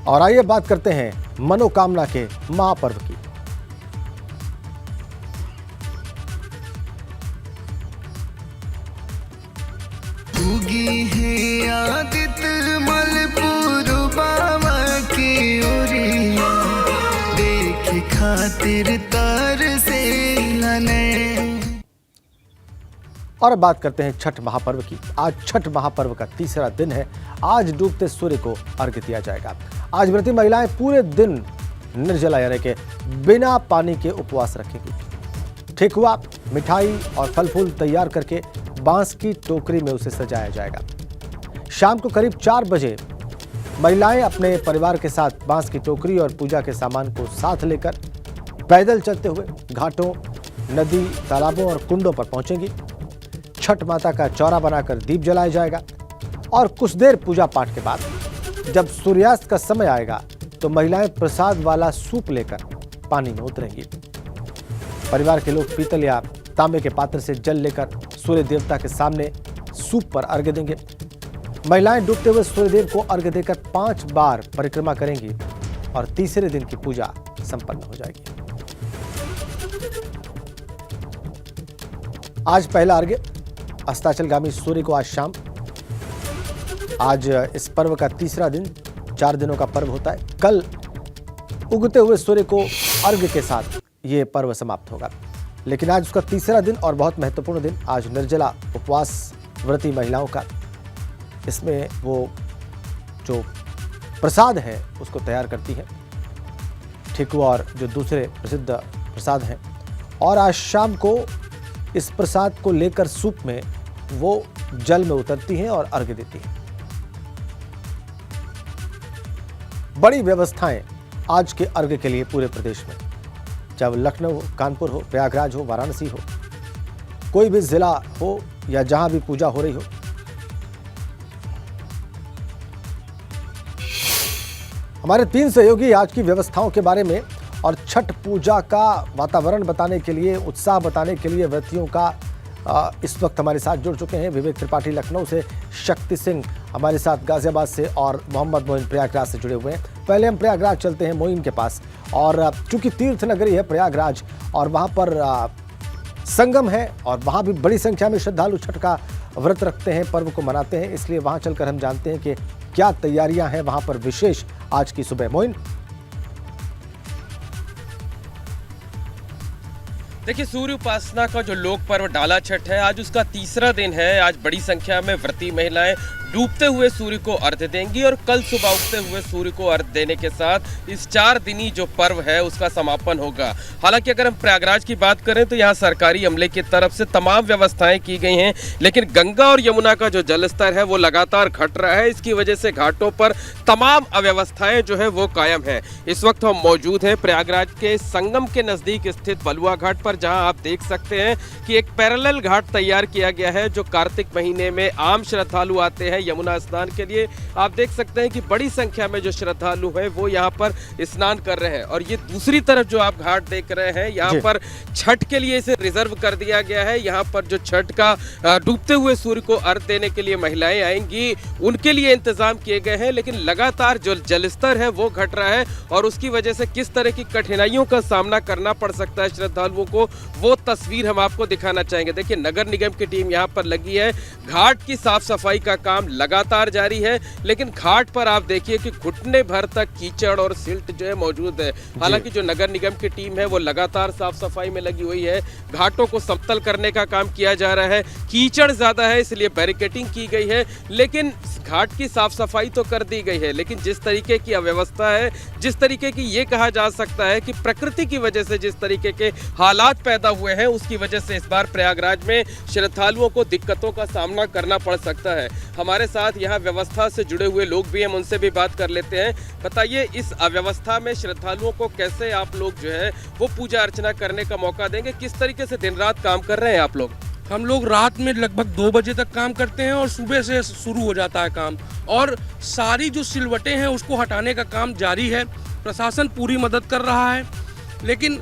और आइए बात करते हैं मनोकामना के महापर्व की। उगी है आदित्य मल पूर्वामा की ओरिया, देख खातिर तार से लने। और बात करते हैं छठ महापर्व की। आज छठ महापर्व का तीसरा दिन है। आज डूबते सूर्य को अर्घ्य दिया जाएगा। आज व्रती महिलाएं पूरे दिन निर्जला यानी के बिना पानी के उपवास रखेंगी। ठेकुआ, मिठाई और फल फूल तैयार करके बांस की टोकरी में उसे सजाया जाएगा। शाम को करीब 4 बजे महिलाएं अपने परिवार के साथ बांस की टोकरी और पूजा के सामान को साथ लेकर पैदल चलते हुए घाटों, नदी, तालाबों और कुंडों पर पहुंचेंगी। छठ माता का चौरा बनाकर दीप जलाया जाएगा और कुछ देर पूजा पाठ के बाद जब सूर्यास्त का समय आएगा तो महिलाएं प्रसाद वाला सूप लेकर पानी में उतरेंगी। परिवार के लोग पीतल या तांबे के पात्र से जल लेकर सूर्य देवता के सामने सूप पर अर्घ्य देंगे। महिलाएं डूबते हुए सूर्यदेव को अर्घ्य देकर 5 बार परिक्रमा करेंगी और तीसरे दिन की पूजा संपन्न हो जाएगी। आज पहला अर्घ्य अस्ताचलगामी सूर्य को आज शाम। आज इस पर्व का तीसरा दिन, 4 दिनों का पर्व होता है। कल उगते हुए सूर्य को अर्घ्य के साथ ये पर्व समाप्त होगा, लेकिन आज उसका तीसरा दिन और बहुत महत्वपूर्ण दिन। आज निर्जला उपवास व्रती महिलाओं का, इसमें वो जो प्रसाद है उसको तैयार करती है, ठेकुआ और जो दूसरे प्रसिद्ध प्रसाद हैं। और आज शाम को इस प्रसाद को लेकर सूप में वो जल में उतरती हैं और अर्घ्य देती हैं। बड़ी व्यवस्थाएं आज के अर्घ्य के लिए पूरे प्रदेश में, चाहे वो लखनऊ हो, कानपुर हो, प्रयागराज हो, वाराणसी हो, कोई भी जिला हो या जहां भी पूजा हो रही हो। हमारे 3 सहयोगी आज की व्यवस्थाओं के बारे में और छठ पूजा का वातावरण बताने के लिए, उत्साह बताने के लिए व्रतियों का इस वक्त हमारे साथ जुड़ चुके हैं। विवेक त्रिपाठी लखनऊ से, शक्ति सिंह हमारे साथ गाजियाबाद से और मोहम्मद मोइन प्रयागराज से जुड़े हुए हैं। पहले हम प्रयागराज चलते हैं मोइन के पास। और चूंकि तीर्थ नगरी है प्रयागराज और वहाँ पर संगम है और वहाँ भी बड़ी संख्या में श्रद्धालु छठ का व्रत रखते हैं, पर्व को मनाते हैं, इसलिए वहाँ चलकर हम जानते हैं कि क्या तैयारियां हैं वहाँ पर विशेष आज की सुबह। मोइन, देखिए, सूर्य उपासना का जो लोक पर्व डाला छठ है, आज उसका तीसरा दिन है। आज बड़ी संख्या में व्रती महिलाएं डूबते हुए सूर्य को अर्घ्य देंगी और कल सुबह उगते हुए सूर्य को अर्घ्य देने के साथ इस 4 दिनी जो पर्व है उसका समापन होगा। हालांकि अगर हम प्रयागराज की बात करें तो यहाँ सरकारी अमले की तरफ से तमाम व्यवस्थाएं की गई हैं, लेकिन गंगा और यमुना का जो जलस्तर है वो लगातार घट रहा है। इसकी वजह से घाटों पर तमाम अव्यवस्थाएं जो है वो कायम है। इस वक्त हम मौजूद हैं प्रयागराज के संगम के नजदीक स्थित बलुआ घाट पर, जहां आप देख सकते हैं कि एक पैरेलल घाट तैयार किया गया है जो कार्तिक महीने में आम श्रद्धालु आते हैं यमुना स्नान के लिए। आप देख सकते हैं कि बड़ी संख्या में जो श्रद्धालु हैं वो यहाँ पर स्नान कर रहे हैं। और ये दूसरी तरफ जो आप घाट देख रहे हैं, यहाँ पर छठ के लिए इसे रिजर्व कर दिया गया है। यहाँ पर जो छठ का डूबते हुए सूर्य को अर्घ्य देने के लिए महिलाएं आएंगी, उनके लिए इंतजाम किए गए हैं, लेकिन लगातार जो जलस्तर है वो घट रहा है और उसकी वजह से किस तरह की कठिनाइयों का सामना करना पड़ सकता है श्रद्धालुओं को, वो तस्वीर हम आपको दिखाना चाहेंगे। देखिए, नगर निगम की टीम यहाँ पर लगी है। घाट की साफ सफाई का काम लगातार जारी है, लेकिन घाट पर आप देखिए कि घुटने भर तक कीचड़ और सिल्ट जो है मौजूद है। हालांकि जो नगर निगम की टीम है वो लगातार साफ सफाई में लगी हुई है। घाटों को समतल करने का काम किया जा रहा है। कीचड़ ज्यादा है इसलिए बैरिकेडिंग की गई है, लेकिन घाट की साफ सफाई तो कर दी गई है। लेकिन जिस तरीके की अव्यवस्था है, जिस तरीके की ये कहा जा सकता है कि प्रकृति की वजह से जिस तरीके के हालात पैदा हुए हैं, उसकी वजह से इस बार प्रयागराज में श्रद्धालुओं को दिक्कतों का सामना करना पड़ सकता है। हमारे साथ यहाँ व्यवस्था से जुड़े हुए लोग भी हैं, हम उनसे भी बात कर लेते हैं। बताइए, इस अव्यवस्था में श्रद्धालुओं को कैसे आप लोग जो है वो पूजा अर्चना करने का मौका देंगे? किस तरीके से दिन रात काम कर रहे हैं आप लोग? हम लोग रात में लगभग 2 बजे तक काम करते हैं और सुबह से शुरू हो जाता है काम। और सारी जो सिलवटें हैं उसको हटाने का काम जारी है। प्रशासन पूरी मदद कर रहा है, लेकिन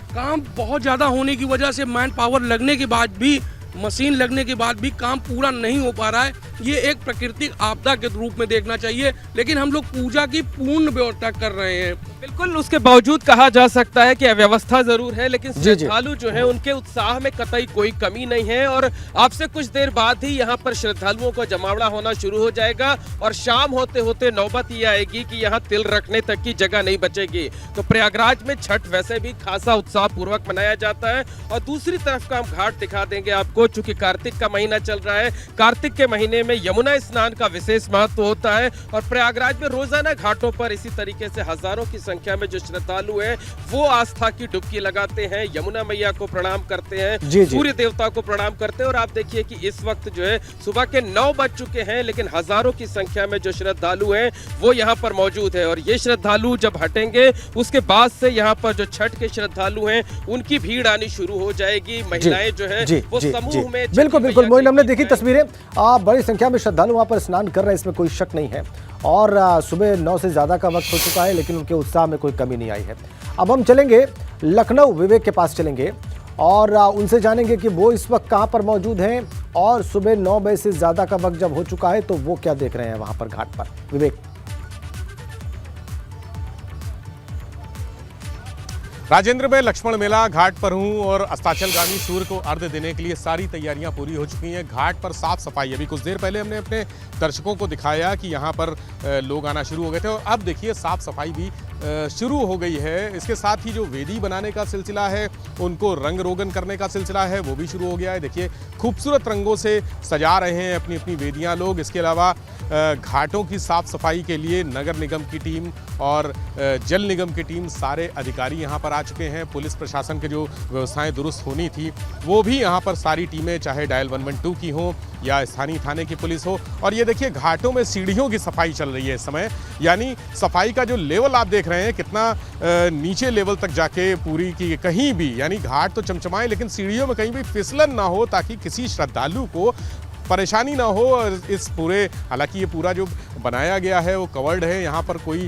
काम बहुत ज़्यादा होने की वजह से मैन पावर लगने के बाद भी मशीन लगने के बाद भी काम पूरा नहीं हो पा रहा है। ये एक प्राकृतिक आपदा के रूप में देखना चाहिए, लेकिन हम लोग पूजा की पूर्ण व्यवस्था कर रहे हैं। बिल्कुल, उसके बावजूद कहा जा सकता है कि अव्यवस्था जरूर है, लेकिन जी, जी। श्रद्धालु जो है उनके उत्साह में कतई कोई कमी नहीं है। और अब से कुछ देर बाद ही यहाँ पर श्रद्धालुओं का जमावड़ा होना शुरू हो जाएगा और शाम होते होते नौबत ये आएगी कि यहाँ तिल रखने तक की जगह नहीं बचेगी। तो प्रयागराज में छठ वैसे भी खासा उत्साह पूर्वक मनाया जाता है। और दूसरी तरफ का हम घाट दिखा देंगे आपको, चूंकि कार्तिक का महीना चल रहा है। कार्तिक के महीने में यमुना स्नान का विशेष महत्व होता है और प्रयागराज में रोजाना घाटों पर इसी तरीके से हजारों की संख्या में जो श्रद्धालु हैं वो आस्था की डुबकी लगाते हैं, यमुना मैया को प्रणाम करते हैं, जी, जी। सूर्य देवता को प्रणाम करते हैं। और आप देखिए कि इस वक्त जो है सुबह के 9 बज चुके हैं, लेकिन हजारों की संख्या में जो श्रद्धालु हैं वो यहाँ पर मौजूद है। और ये श्रद्धालु जब हटेंगे उसके बाद से यहाँ पर जो छठ के श्रद्धालु हैं उनकी भीड़ आनी शुरू हो जाएगी। महिलाएं जो है वो समूह में बिल्कुल बिल्कुल मोइन, हमने देखी तस्वीरें, बड़ी संख्या में श्रद्धालु वहां पर स्नान कर रहे हैं, इसमें कोई शक नहीं है। और सुबह 9 से ज़्यादा का वक्त हो चुका है, लेकिन उनके उत्साह में कोई कमी नहीं आई है। अब हम चलेंगे लखनऊ, विवेक के पास चलेंगे और उनसे जानेंगे कि वो इस वक्त कहाँ पर मौजूद हैं और सुबह 9 बजे से ज़्यादा का वक्त जब हो चुका है तो वो क्या देख रहे हैं वहाँ पर घाट पर। विवेक। राजेंद्र, मैं लक्ष्मण मेला घाट पर हूं और अस्ताचलगामी सूर्य को अर्घ्य देने के लिए सारी तैयारियां पूरी हो चुकी हैं। घाट पर साफ सफाई, अभी कुछ देर पहले हमने अपने दर्शकों को दिखाया कि यहां पर लोग आना शुरू हो गए थे और अब देखिए साफ सफाई भी शुरू हो गई है। इसके साथ ही जो वेदी बनाने का सिलसिला है, उनको रंग रोगन करने का सिलसिला है, वो भी शुरू हो गया है। देखिए खूबसूरत रंगों से सजा रहे हैं अपनी अपनी वेदियाँ लोग। इसके अलावा घाटों की साफ सफाई के लिए नगर निगम की टीम और जल निगम की टीम, सारे अधिकारी यहाँ पर आ चुके हैं। पुलिस प्रशासन के जो व्यवस्थाएं दुरुस्त होनी थी वो भी यहाँ पर सारी टीमें, चाहे डायल 112 की हो या स्थानीय थाने की पुलिस हो। और ये देखिए घाटों में सीढ़ियों की सफाई चल रही है इस समय, यानी सफाई का जो लेवल आप देख रहे हैं कितना नीचे लेवल तक जाके पूरी की कहीं भी, यानी घाट तो चमचमाए लेकिन सीढ़ियों में कहीं भी फिसलन ना हो ताकि किसी श्रद्धालु को परेशानी ना हो। इस पूरे, हालांकि ये पूरा जो बनाया गया है वो कवर्ड है, यहाँ पर कोई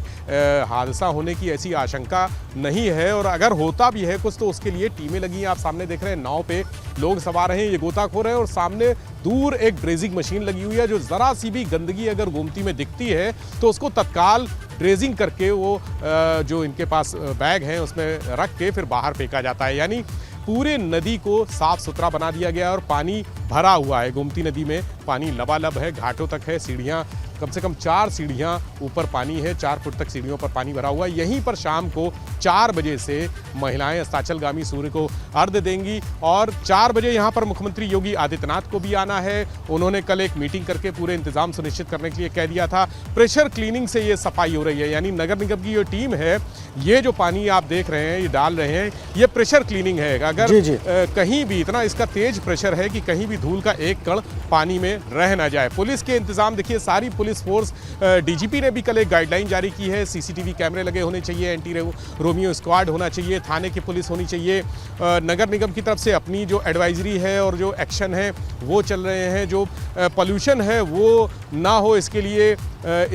हादसा होने की ऐसी आशंका नहीं है। और अगर होता भी है कुछ तो उसके लिए टीमें लगी हैं। आप सामने देख रहे हैं नाव पे लोग सवार हैं, ये गोताखोर हैं और सामने दूर एक ड्रेजिंग मशीन लगी हुई है जो ज़रा सी भी गंदगी अगर गोमती में दिखती है तो उसको तत्काल ड्रेजिंग करके वो जो इनके पास बैग हैं उसमें रख के फिर बाहर फेंका जाता है। यानी पूरे नदी को साफ सुथरा बना दिया गया है और पानी भरा हुआ है। गोमती नदी में पानी लबालब है, घाटों तक है, सीढ़ियाँ कम से कम 4 सीढ़ियाँ ऊपर पानी है, 4 फुट तक सीढ़ियों पर पानी भरा हुआ है। यहीं पर शाम को 4 बजे से महिलाएं अस्ताचलगामी सूर्य को अर्घ्य देंगी और 4 बजे यहाँ पर मुख्यमंत्री योगी आदित्यनाथ को भी आना है। उन्होंने कल एक मीटिंग करके पूरे इंतजाम सुनिश्चित करने के लिए कह दिया था। प्रेशर क्लीनिंग से ये सफाई हो रही है, यानी नगर निगम की जो टीम है, ये जो पानी आप देख रहे हैं, ये डाल रहे हैं, ये प्रेशर क्लीनिंग है। अगर कहीं भी इतना इसका तेज प्रेशर है कि कहीं भी धूल का एक कण पानी में रह ना जाए। पुलिस के इंतजाम देखिए, सारी पुलिस फोर्स, डीजीपी ने भी कल एक गाइडलाइन जारी की है। सीसीटीवी कैमरे लगे होने चाहिए, एंटी रोमियो स्क्वाड होना चाहिए, थाने की पुलिस होनी चाहिए। नगर निगम की तरफ से अपनी जो एडवाइजरी है और जो एक्शन है वो चल रहे हैं। जो पॉल्यूशन है वो ना हो इसके लिए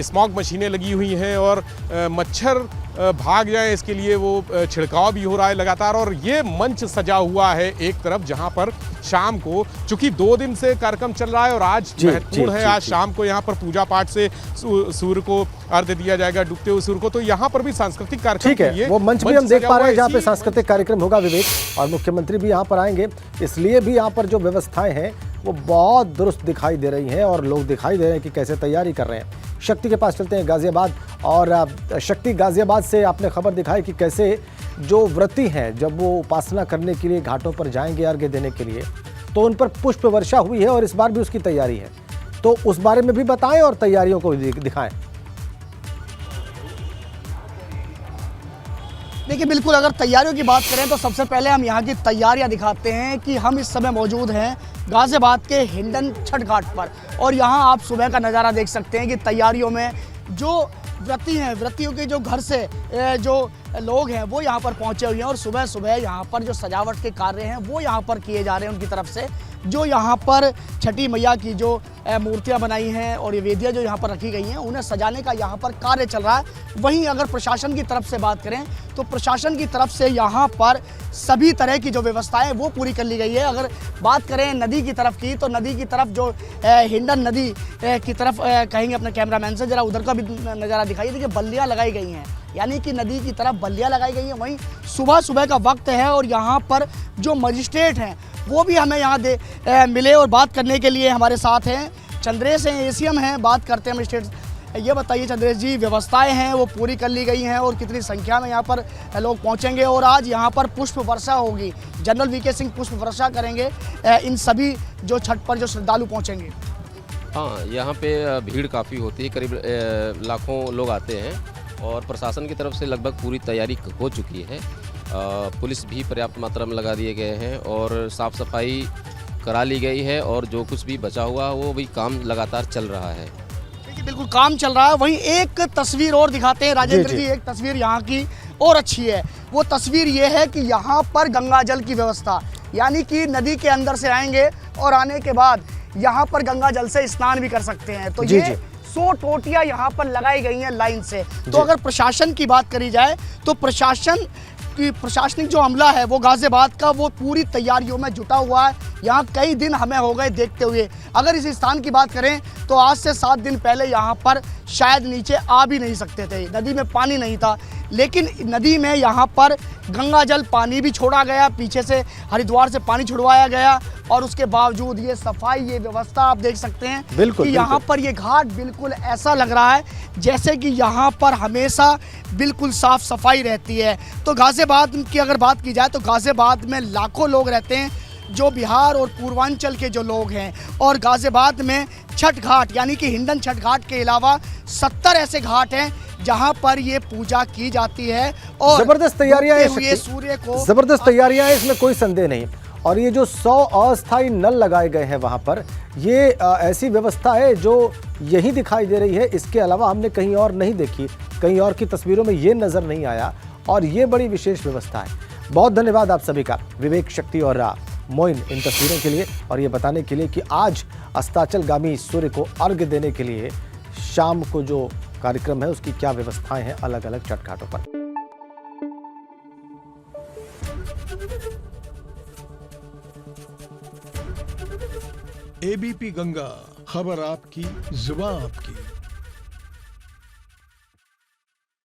स्मॉग मशीनें लगी हुई हैं और मच्छर भाग जाए इसके लिए वो छिड़काव भी हो रहा है लगातार। और ये मंच सजा हुआ है एक तरफ जहां पर शाम को, चूंकि 2 दिन से कार्यक्रम चल रहा है और आज महत्वपूर्ण है, आज शाम को यहाँ पर पूजा पाठ से सूर्य को अर्घ्य दिया जाएगा, डूबते हुए सूर्य को। तो यहाँ पर भी सांस्कृतिक कार्यक्रम, ठीक है, वो मंच भी हम देख पा रहे हैं जहाँ पे सांस्कृतिक कार्यक्रम होगा विवेक, और मुख्यमंत्री भी यहाँ पर आएंगे। इसलिए भी यहाँ पर जो व्यवस्थाएं हैं वो बहुत दुरुस्त दिखाई दे रही हैं और लोग दिखाई दे रहे हैं कि कैसे तैयारी कर रहे हैं। शक्ति के पास चलते हैं गाजियाबाद, और शक्ति, गाजियाबाद से आपने खबर दिखाई कि कैसे जो व्रती हैं जब वो उपासना करने के लिए घाटों पर जाएंगे अर्घ्य देने के लिए तो उन पर पुष्प वर्षा हुई है और इस बार भी उसकी तैयारी है, तो उस बारे में भी बताएं और तैयारियों को दिखाएं। देखिए बिल्कुल, अगर तैयारियों की बात करें तो सबसे पहले हम यहाँ की तैयारियाँ दिखाते हैं कि हम इस समय मौजूद हैं गाजियाबाद के हिंडन छठ घाट पर, और यहाँ आप सुबह का नज़ारा देख सकते हैं कि तैयारियों में जो व्रती हैं, व्रतियों के जो घर से जो लोग हैं वो यहाँ पर पहुँचे हुए हैं और सुबह सुबह यहाँ पर जो सजावट के कार्य हैं वो यहाँ पर किए जा रहे हैं उनकी तरफ से। जो यहाँ पर छठी मैया की जो मूर्तियाँ बनाई हैं और ये वेदियाँ जो यहाँ पर रखी गई हैं उन्हें सजाने का यहाँ पर कार्य चल रहा है। वहीं अगर प्रशासन की तरफ से बात करें तो प्रशासन की तरफ से यहाँ पर सभी तरह की जो व्यवस्थाएं वो पूरी कर ली गई है। अगर बात करें नदी की तरफ की तो नदी की तरफ जो हिंडन नदी की तरफ कहेंगे अपने कैमरामैन से, जरा उधर का भी नज़ारा दिखाइए। देखिए बल्लियाँ लगाई गई हैं, यानी कि नदी की तरफ बल्लियाँ लगाई गई हैं। वहीं सुबह सुबह का वक्त है और यहाँ पर जो मजिस्ट्रेट हैं वो भी हमें यहाँ मिले और बात करने के लिए हमारे साथ हैं। चंद्रेश हैं, एसीएम हैं, बात करते हैं मजिस्ट्रेट। ये बताइए चंद्रेश जी, व्यवस्थाएं हैं वो पूरी कर ली गई हैं और कितनी संख्या में यहाँ पर लोग पहुँचेंगे और आज यहाँ पर पुष्प वर्षा होगी, जनरल वीके सिंह पुष्प वर्षा करेंगे इन सभी जो छठ पर जो श्रद्धालु पहुँचेंगे? हाँ, यहाँ पे भीड़ काफ़ी होती है, करीब लाखों लोग आते हैं और प्रशासन की तरफ से लगभग पूरी तैयारी हो चुकी है। पुलिस भी पर्याप्त मात्रा में लगा दिए गए हैं और साफ़ सफाई करा ली गई है और जो कुछ भी बचा हुआ वो भी काम लगातार चल रहा है। देखिए बिल्कुल काम चल रहा है। वहीं एक तस्वीर और दिखाते हैं राजेंद्र जी, एक तस्वीर यहाँ की और अच्छी है। वो तस्वीर ये है कि यहाँ पर गंगा जल की व्यवस्था, यानी कि नदी के अंदर से आएंगे और आने के बाद यहाँ पर गंगा जल से स्नान भी कर सकते हैं। तो ये 100 टोटियाँ यहाँ पर लगाई गई हैं लाइन से। तो अगर प्रशासन की बात करी जाए तो प्रशासनिक जो अमला है वो गाजियाबाद का वो पूरी तैयारियों में जुटा हुआ है। यहाँ कई दिन हमें हो गए देखते हुए। अगर इस स्थान की बात करें तो आज से 7 दिन पहले यहाँ पर शायद नीचे आ भी नहीं सकते थे, नदी में पानी नहीं था, लेकिन नदी में यहाँ पर गंगा जल पानी भी छोड़ा गया, पीछे से हरिद्वार से पानी छुड़वाया गया और उसके बावजूद ये सफाई, ये व्यवस्था आप देख सकते हैं कि यहाँ पर ये घाट बिल्कुल ऐसा लग रहा है जैसे कि यहाँ पर हमेशा बिल्कुल साफ सफाई रहती है। तो गाजियाबाद की अगर बात की जाए तो गाजियाबाद में लाखों लोग रहते हैं जो बिहार और पूर्वांचल के जो लोग हैं, और गाजियाबाद में छठ घाट यानी कि हिंडन छठ घाट के अलावा 70 ऐसे घाट हैं जहां पर ये पूजा की जाती है और जबरदस्त तैयारियां हैं, सूर्य को जबरदस्त तैयारियां हैं, इसमें कोई संदेह नहीं। और ये जो 100 अस्थायी नल लगाए गए हैं वहां पर, ये ऐसी व्यवस्था है जो यही दिखाई दे रही है, इसके अलावा हमने कहीं और नहीं देखी, कहीं और की तस्वीरों में ये नजर नहीं आया और ये बड़ी विशेष व्यवस्था है। बहुत धन्यवाद आप सभी का, विवेक, शक्ति और मोइन, इन तस्वीरों के लिए और ये बताने के लिए कि आज अस्ताचलगामी सूर्य को अर्घ्य देने के लिए शाम को जो कार्यक्रम है उसकी क्या व्यवस्थाएं हैं अलग अलग छठ घाटों पर। एबीपी गंगा, खबर आपकी, जुबान आपकी।